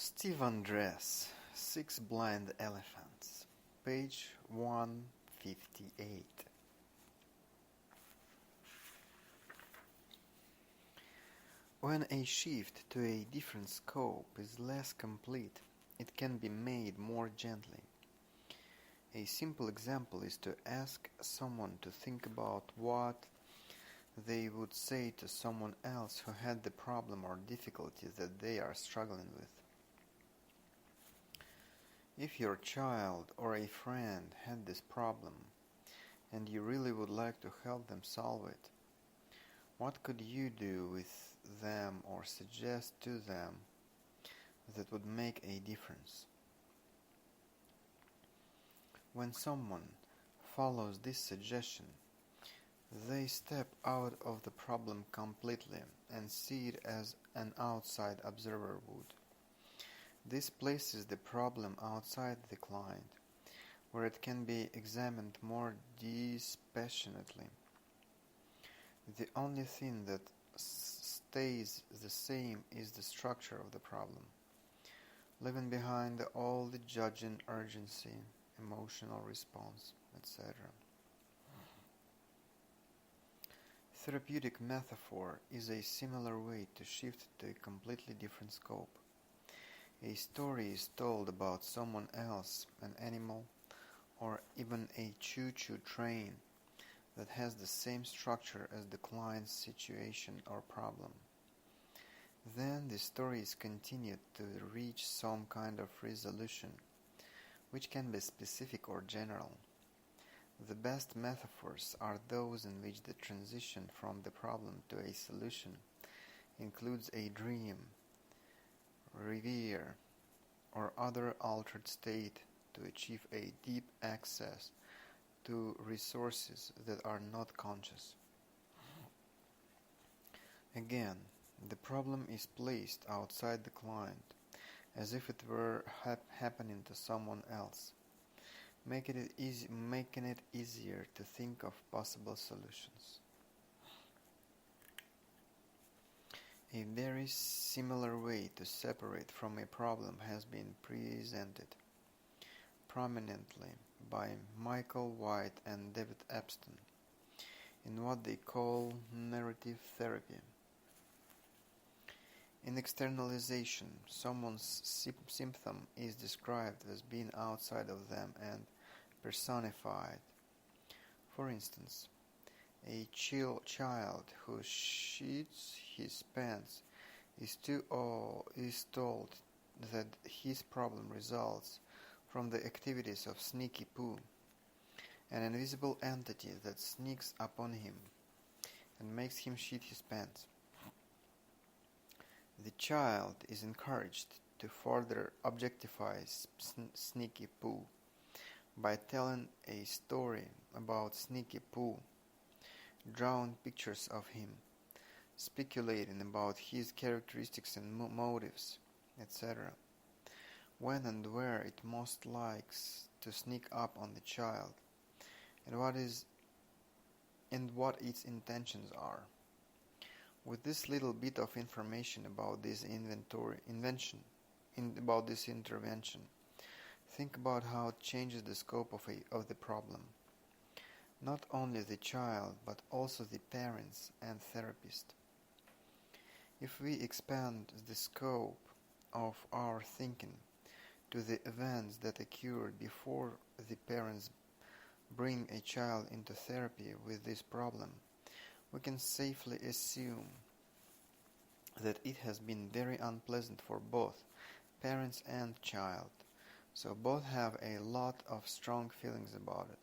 Steve Andreas, Six Blind Elephants, page 158. When a shift to a different scope is less complete, it can be made more gently. A simple example is to ask someone to think about what they would say to someone else who had the problem or difficulty that they are struggling with. If your child or a friend had this problem and you really would like to help them solve it, what could you do with them or suggest to them that would make a difference? When someone follows this suggestion, they step out of the problem completely and see it as an outside observer would. This places the problem outside the client, where it can be examined more dispassionately. The only thing that stays the same is the structure of the problem, leaving behind all the judging, urgency, emotional response, etc. Therapeutic metaphor is a similar way to shift to a completely different scope. A story is told about someone else, an animal, or even a choo-choo train that has the same structure as the client's situation or problem. Then the story is continued to reach some kind of resolution, which can be specific or general. The best metaphors are those in which the transition from the problem to a solution includes a dream, revere, or other altered state to achieve a deep access to resources that are not conscious. Again, the problem is placed outside the client, as if it were happening to someone else, making it easier to think of possible solutions. A very similar way to separate from a problem has been presented prominently by Michael White and David Epstein in what they call narrative therapy. In externalization, someone's symptom is described as being outside of them and personified. For instance, a child who shits his pants is told that his problem results from the activities of Sneaky Pooh, an invisible entity that sneaks upon him and makes him shit his pants. The child is encouraged to further objectify Sneaky Pooh by telling a story about Sneaky Pooh, drawing pictures of him, speculating about his characteristics and motives, etc., when and where it most likes to sneak up on the child, and what its intentions are. With this little bit of information about this intervention, think about how it changes the scope of the problem. Not only the child, but also the parents and therapist. If we expand the scope of our thinking to the events that occurred before the parents bring a child into therapy with this problem, we can safely assume that it has been very unpleasant for both parents and child, so both have a lot of strong feelings about it.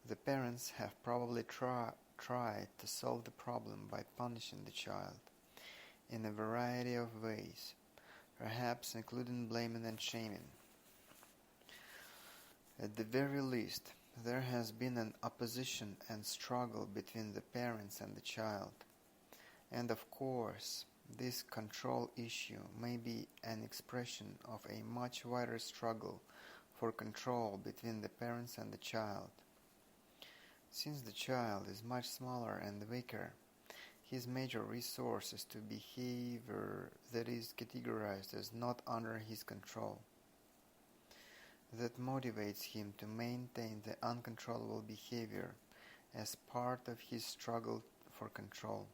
The parents have probably tried to solve the problem by punishing the child in a variety of ways, perhaps including blaming and shaming. At the very least, there has been an opposition and struggle between the parents and the child. And of course, this control issue may be an expression of a much wider struggle for control between the parents and the child. Since the child is much smaller and weaker, his major resource is to behavior that is categorized as not under his control, that motivates him to maintain the uncontrollable behavior as part of his struggle for control.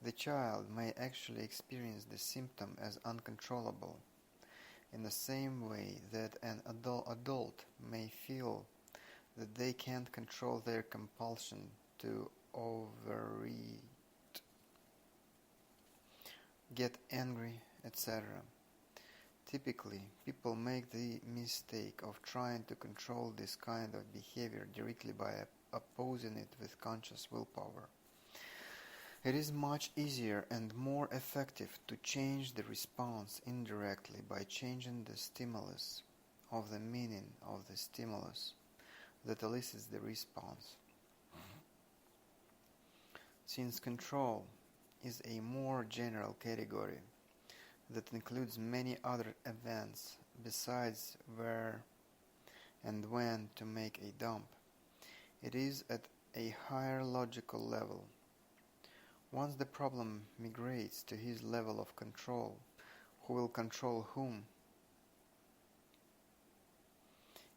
The child may actually experience the symptom as uncontrollable, in the same way that an adult may feel that they can't control their compulsion to overeat, get angry, etc. Typically, people make the mistake of trying to control this kind of behavior directly by opposing it with conscious willpower. It is much easier and more effective to change the response indirectly by changing the stimulus of the meaning of the stimulus that elicits the response. Since control is a more general category that includes many other events besides where and when to make a dump, it is at a higher logical level. Once the problem migrates to his level of control, who will control whom?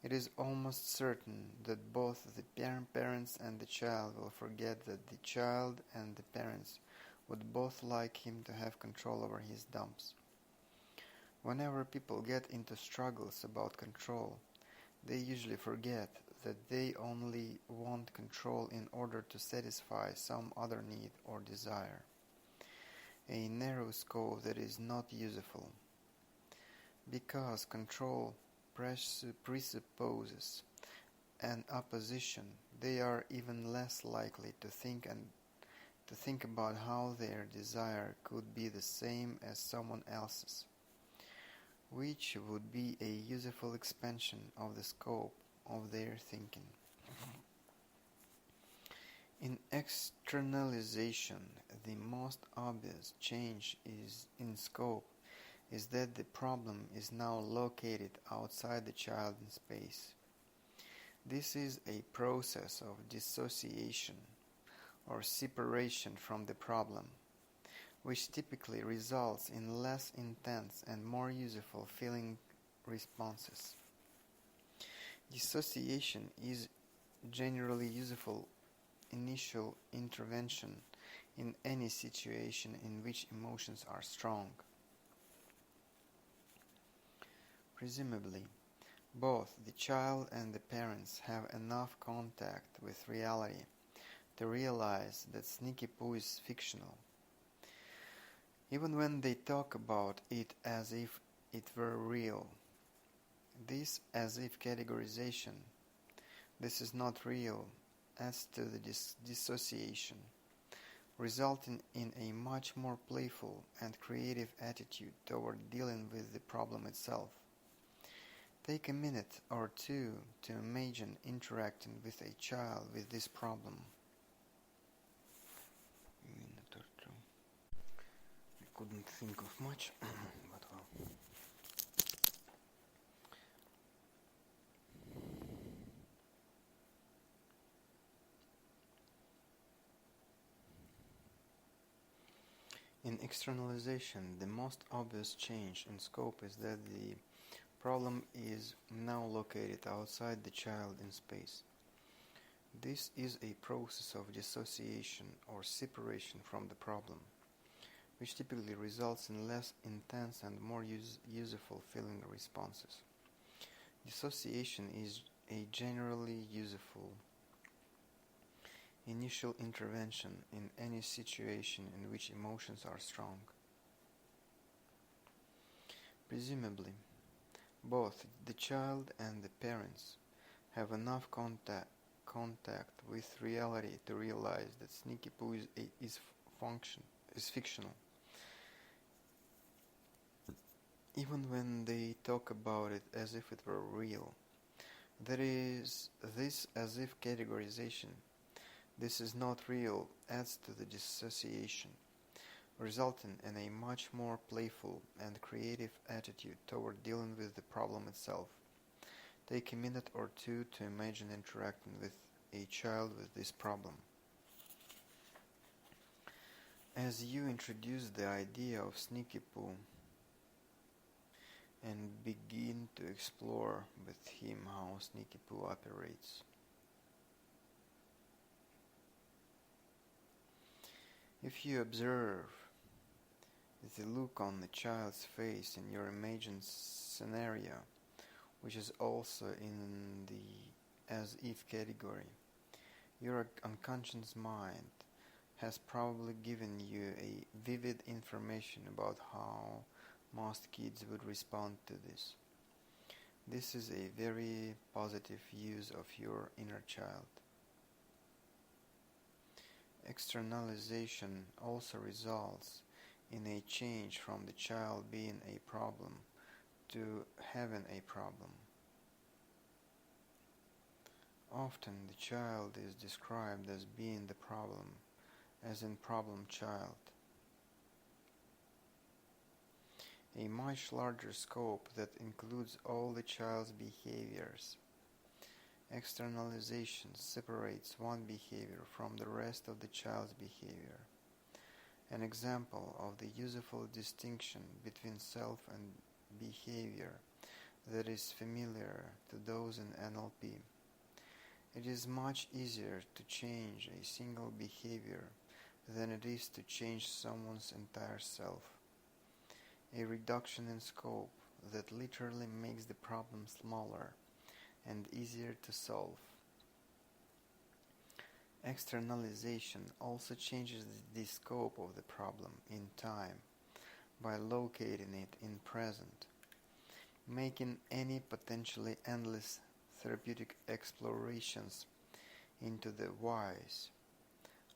It is almost certain that both the parents and the child will forget that the child and the parents would both like him to have control over his dumps. Whenever people get into struggles about control, they usually forget that they only want control in order to satisfy some other need or desire, a narrow scope that is not useful. Because control presupposes an opposition, they are even less likely to think about how their desire could be the same as someone else's, which would be a useful expansion of the scope of their thinking. In externalization, the most obvious change in scope is that the problem is now located outside the child in space. This is a process of dissociation or separation from the problem, which typically results in less intense and more useful feeling responses. Dissociation is generally useful initial intervention in any situation in which emotions are strong. Presumably, both the child and the parents have enough contact with reality to realize that Sneaky Pooh is fictional, even when they talk about it as if it were real. This as if categorization, this is not real, adds to the dissociation, resulting in a much more playful and creative attitude toward dealing with the problem itself. Take a minute or two to imagine interacting with a child with this problem. Minute or two. I couldn't think of much, but well. In externalization, the most obvious change in scope is that the problem is now located outside the child in space. This is a process of dissociation or separation from the problem, which typically results in less intense and more useful feeling responses. Dissociation is a generally useful initial intervention in any situation in which emotions are strong. Presumably, both the child and the parents have enough contact with reality to realize that Sneaky Pooh is fictional, even when they talk about it as if it were real. There is this as if categorization, this is not real, adds to the dissociation, resulting in a much more playful and creative attitude toward dealing with the problem itself. Take a minute or two to imagine interacting with a child with this problem. As you introduce the idea of Sneaky Pooh and begin to explore with him how Sneaky Pooh operates, if you observe the look on the child's face in your imagined scenario, which is also in the as-if category, your unconscious mind has probably given you a vivid information about how most kids would respond to this. This is a very positive use of your inner child. Externalization also results in a change from the child being a problem to having a problem. Often the child is described as being the problem, as in problem child. A much larger scope that includes all the child's behaviors. Externalization separates one behavior from the rest of the child's behavior. An example of the useful distinction between self and behavior that is familiar to those in NLP. It is much easier to change a single behavior than it is to change someone's entire self. A reduction in scope that literally makes the problem smaller and easier to solve. Externalization also changes the scope of the problem in time by locating it in present, making any potentially endless therapeutic explorations into the whys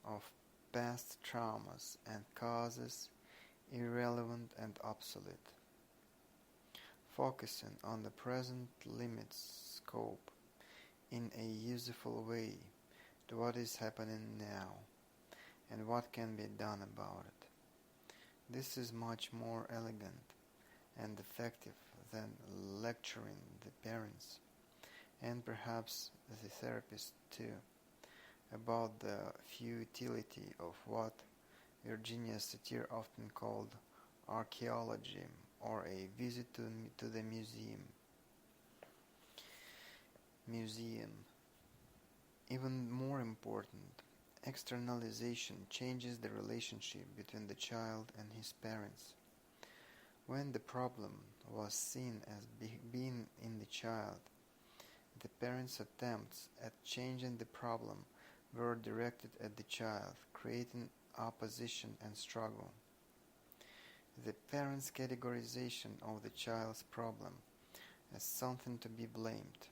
of past traumas and causes irrelevant and obsolete. Focusing on the present limits scope in a useful way to what is happening now and what can be done about it. This is much more elegant and effective than lecturing the parents and perhaps the therapist too about the futility of what Virginia Satir often called archaeology or a visit to the museum. Even more important, externalization changes the relationship between the child and his parents. When the problem was seen as being in the child, the parents' attempts at changing the problem were directed at the child, creating opposition and struggle. The parents' categorization of the child's problem as something to be blamed,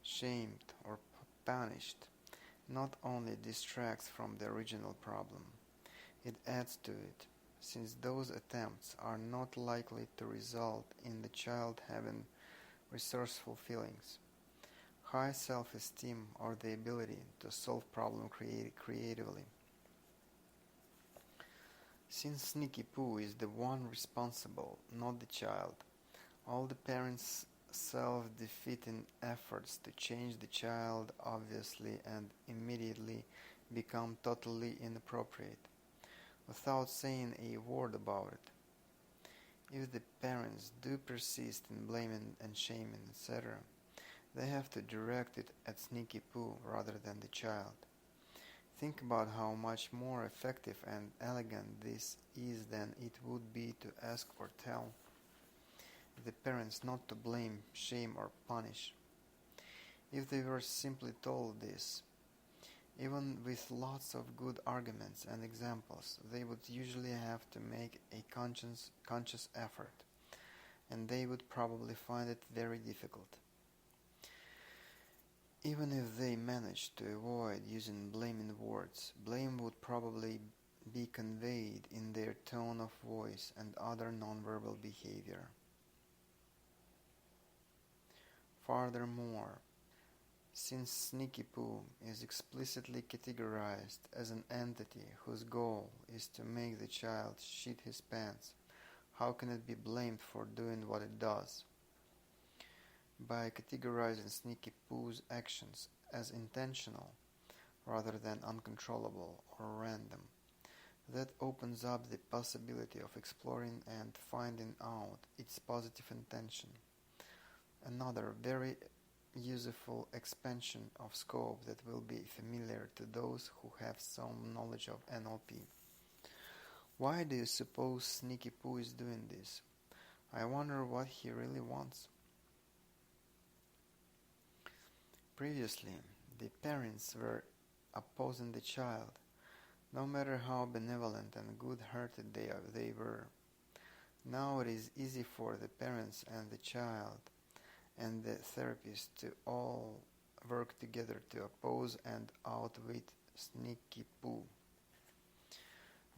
shamed or punished not only distracts from the original problem, it adds to it, since those attempts are not likely to result in the child having resourceful feelings, high self-esteem, or the ability to solve problems creatively. Since Sneaky Pooh is the one responsible, not the child, all the parents' self-defeating efforts to change the child obviously and immediately become totally inappropriate, without saying a word about it. If the parents do persist in blaming and shaming, etc., they have to direct it at Sneaky Pooh rather than the child. Think about how much more effective and elegant this is than it would be to ask or tell the parents not to blame, shame, or punish. If they were simply told this, even with lots of good arguments and examples, they would usually have to make a conscious effort, and they would probably find it very difficult. Even if they managed to avoid using blaming words, blame would probably be conveyed in their tone of voice and other nonverbal behavior. Furthermore, since Sneaky Pooh is explicitly categorized as an entity whose goal is to make the child shit his pants, how can it be blamed for doing what it does? By categorizing Sneaky Pooh's actions as intentional, rather than uncontrollable or random. That opens up the possibility of exploring and finding out its positive intention. Another very useful expansion of scope that will be familiar to those who have some knowledge of NLP. Why do you suppose Sneaky Pooh is doing this? I wonder what he really wants. Previously, the parents were opposing the child, no matter how benevolent and good-hearted they were. Now it is easy for the parents and the child and the therapist to all work together to oppose and outwit Sneaky Pooh.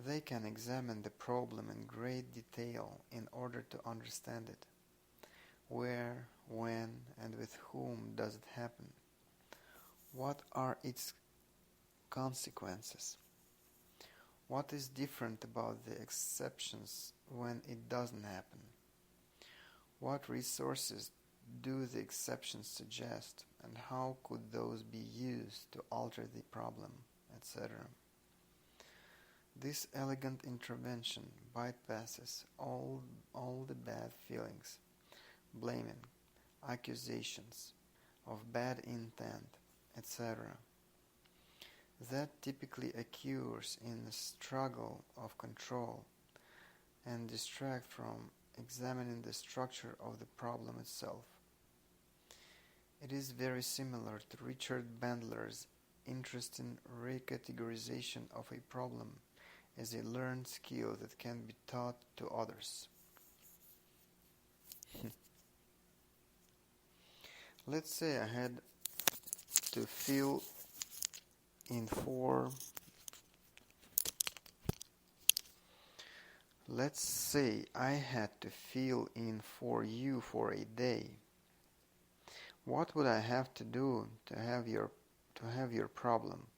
They can examine the problem in great detail in order to understand it. Where, when, and with whom does it happen? What are its consequences? What is different about the exceptions when it doesn't happen? What resources do the exceptions suggest, and how could those be used to alter the problem, etc.? This elegant intervention bypasses all the bad feelings, blaming, accusations of bad intent, etc. that typically occurs in the struggle of control and distract from examining the structure of the problem itself. It is very similar to Richard Bandler's interesting recategorization of a problem as a learned skill that can be taught to others. Let's say I had to fill in for you for a day. What would I have to do to have your problem?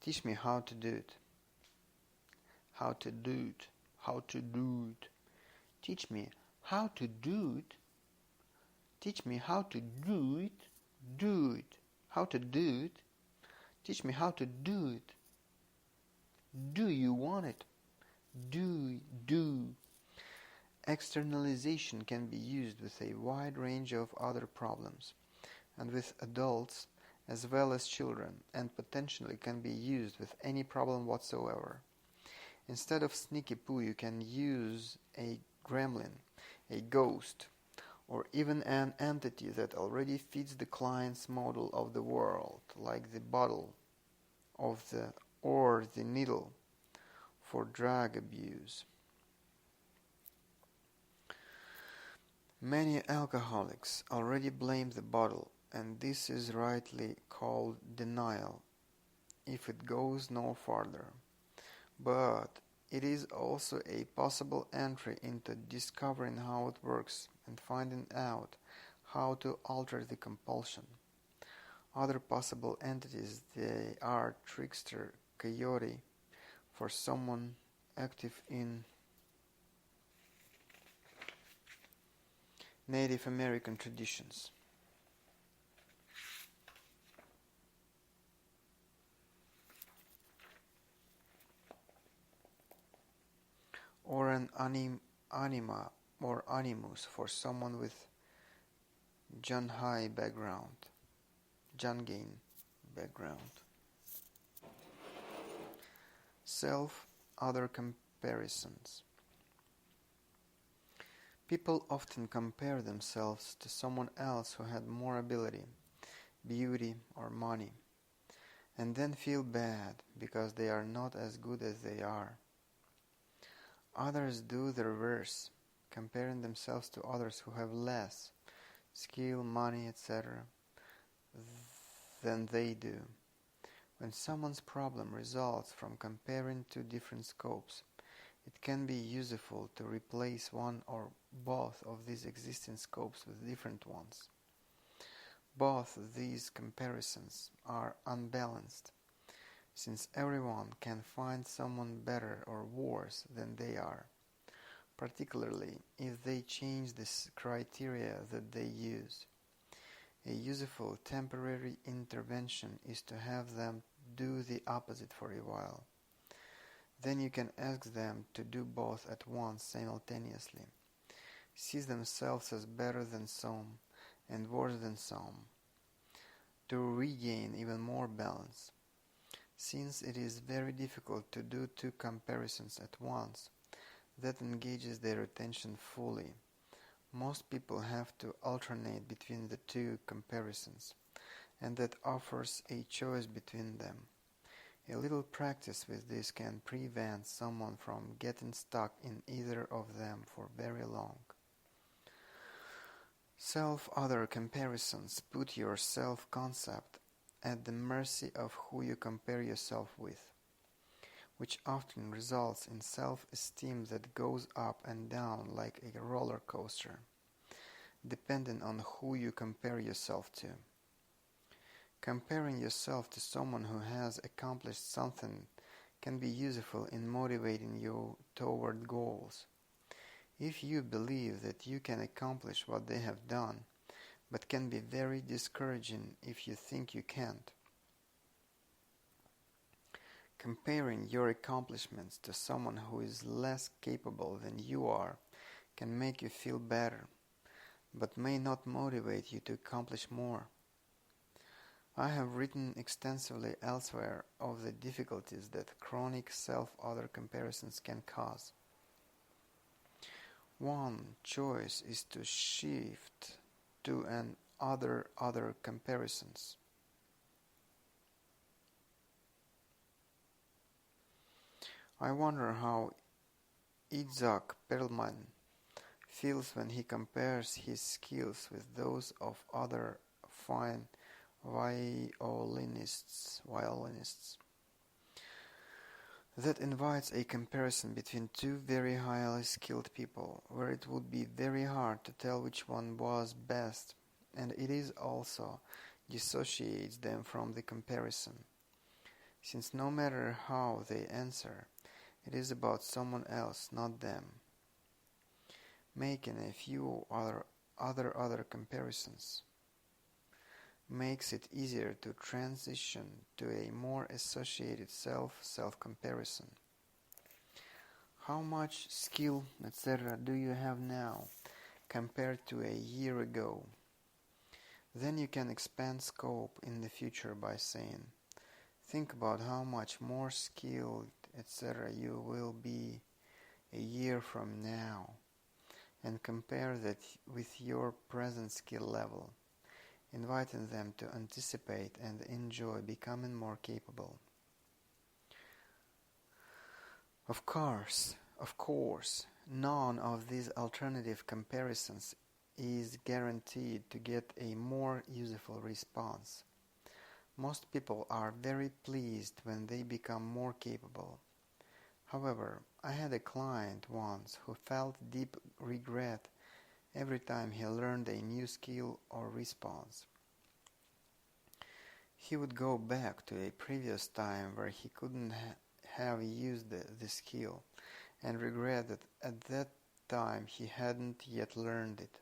Teach me how to do it. How to do it. How to do it. Teach me how to do it. Teach me how to do it. Do it. How to do it. Teach me how to do it. Do you want it? Do. Externalization can be used with a wide range of other problems, and with adults as well as children, and potentially can be used with any problem whatsoever. Instead of Sneaky Pooh, you can use a gremlin, a ghost, or even an entity that already fits the client's model of the world, like the bottle or the needle for drug abuse. Many alcoholics already blame the bottle, and this is rightly called denial, if it goes no farther. But it is also a possible entry into discovering how it works and finding out how to alter the compulsion. Other possible entities, they are trickster, coyote, for someone active in Native American traditions. Or an anima or animus for someone with Jangain background. Self-other comparisons. People often compare themselves to someone else who had more ability, beauty, or money, and then feel bad because they are not as good as they are. Others do the reverse, comparing themselves to others who have less skill, money, etc. than they do. When someone's problem results from comparing two different scopes, it can be useful to replace one or both of these existing scopes with different ones. Both these comparisons are unbalanced, since everyone can find someone better or worse than they are, particularly if they change the criteria that they use. A useful temporary intervention is to have them do the opposite for a while. Then you can ask them to do both at once simultaneously. See themselves as better than some and worse than some, to regain even more balance. Since it is very difficult to do two comparisons at once, that engages their attention fully. Most people have to alternate between the two comparisons, and that offers a choice between them. A little practice with this can prevent someone from getting stuck in either of them for very long. Self-other comparisons put your self-concept at the mercy of who you compare yourself with, which often results in self-esteem that goes up and down like a roller coaster, depending on who you compare yourself to. Comparing yourself to someone who has accomplished something can be useful in motivating you toward goals. If you believe that you can accomplish what they have done, but can be very discouraging if you think you can't. Comparing your accomplishments to someone who is less capable than you are can make you feel better, but may not motivate you to accomplish more. I have written extensively elsewhere of the difficulties that chronic self-other comparisons can cause. One choice is to shift to an other comparisons. I wonder how Itzhak Perlman feels when he compares his skills with those of other fine violinists. That invites a comparison between two very highly skilled people, where it would be very hard to tell which one was best, and it is also dissociates them from the comparison, since no matter how they answer, it is about someone else, not them. Making a few other comparisons makes it easier to transition to a more associated self-comparison. How much skill, etc. do you have now compared to a year ago? Then you can expand scope in the future by saying, think about how much more skilled, etc. you will be a year from now, and compare that with your present skill level, inviting them to anticipate and enjoy becoming more capable. Of course, none of these alternative comparisons is guaranteed to get a more useful response. Most people are very pleased when they become more capable. However, I had a client once who felt deep regret every time he learned a new skill or response. He would go back to a previous time where he couldn't have used the skill and regret that at that time he hadn't yet learned it.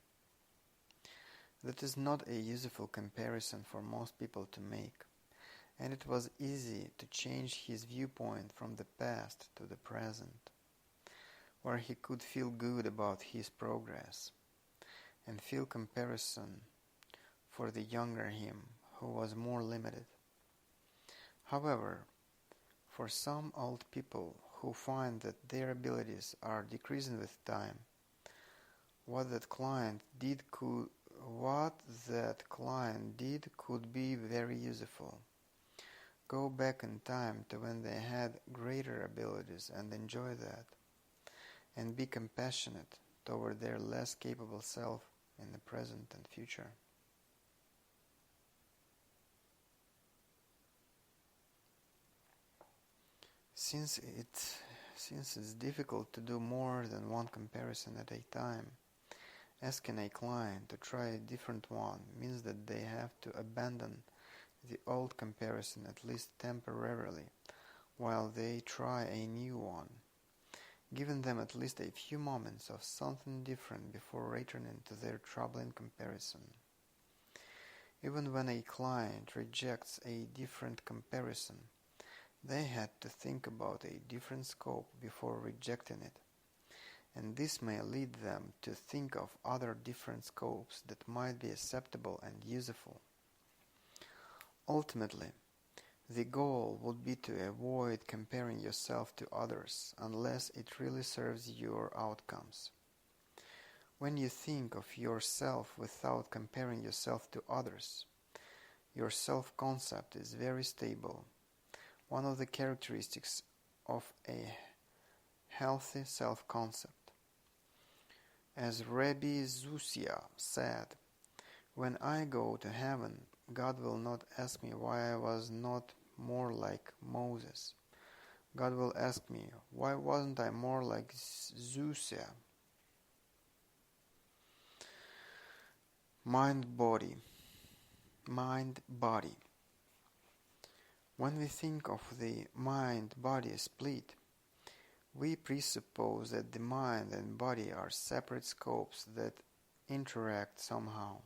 That is not a useful comparison for most people to make, and it was easy to change his viewpoint from the past to the present, where he could feel good about his progress and feel comparison for the younger him who was more limited. However, for some old people who find that their abilities are decreasing with time, what that client did could be very useful. Go back in time to when they had greater abilities and enjoy that, and be compassionate toward their less capable self in the present and future. Since it's difficult to do more than one comparison at a time, asking a client to try a different one means that they have to abandon the old comparison at least temporarily while they try a new one, giving them at least a few moments of something different before returning to their troubling comparison. Even when a client rejects a different comparison, They had to think about a different scope before rejecting it, and this may lead them to think of other different scopes that might be acceptable and useful. Ultimately, the goal would be to avoid comparing yourself to others unless it really serves your outcomes. When you think of yourself without comparing yourself to others, your self-concept is very stable. One of the characteristics of a healthy self-concept. As Rabbi Zusia said, "When I go to heaven, God will not ask me why I was not more like Moses. God will ask me, why wasn't I more like Zusia?" Mind-body. Mind-body. When we think of the mind-body split, we presuppose that the mind and body are separate scopes that interact somehow.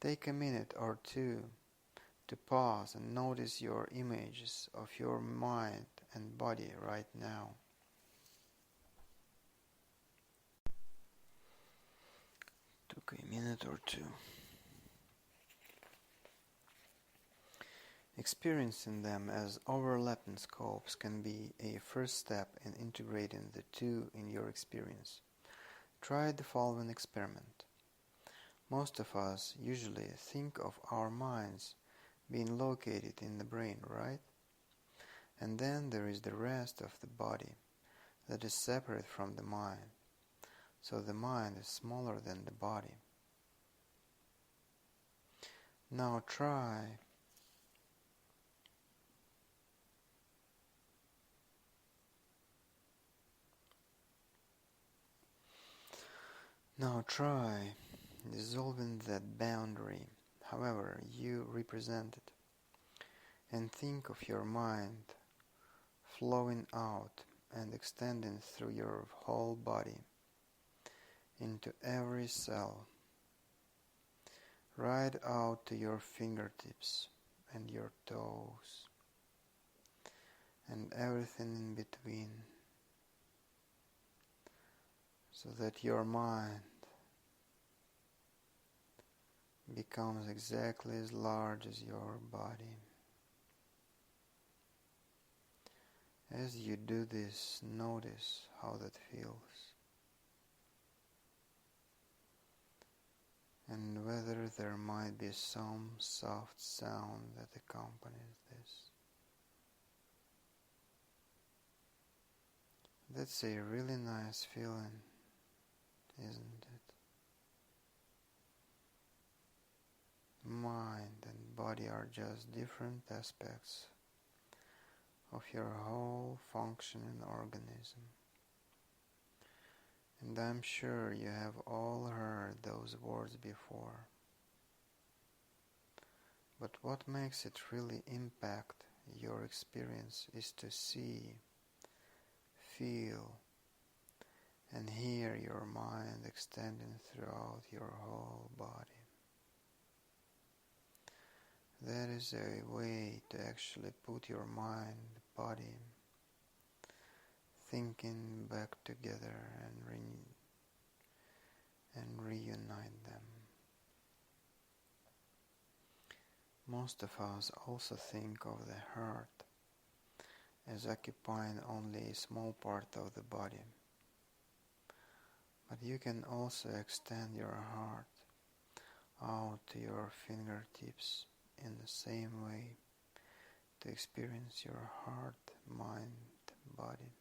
Take a minute or two to pause and notice your images of your mind and body right now. Took a minute or two. Experiencing them as overlapping scopes can be a first step in integrating the two in your experience. Try the following experiment. Most of us usually think of our minds being located in the brain, right? And then there is the rest of the body that is separate from the mind. So the mind is smaller than the body. Now try dissolving that boundary, however you represent it, and think of your mind flowing out and extending through your whole body, into every cell, right out to your fingertips and your toes, and everything in between, so that your mind becomes exactly as large as your body. As you do this, notice how that feels, and whether there might be some soft sound that accompanies this. That's a really nice feeling, isn't it? Mind and body are just different aspects of your whole functioning organism. And I'm sure you have all heard those words before. But what makes it really impact your experience is to see, feel, and hear your mind extending throughout your whole body. That is a way to actually put your mind, body, thinking back together and reunite them. Most of us also think of the heart as occupying only a small part of the body. But you can also extend your heart out to your fingertips in the same way to experience your heart, mind, body.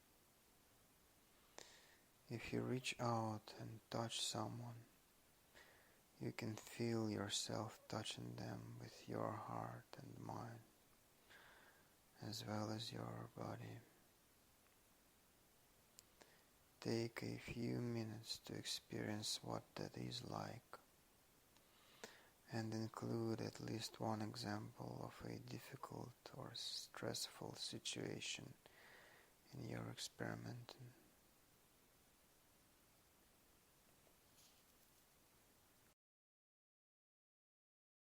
If you reach out and touch someone, you can feel yourself touching them with your heart and mind, as well as your body. Take a few minutes to experience what that is like, and include at least one example of a difficult or stressful situation in your experimenting.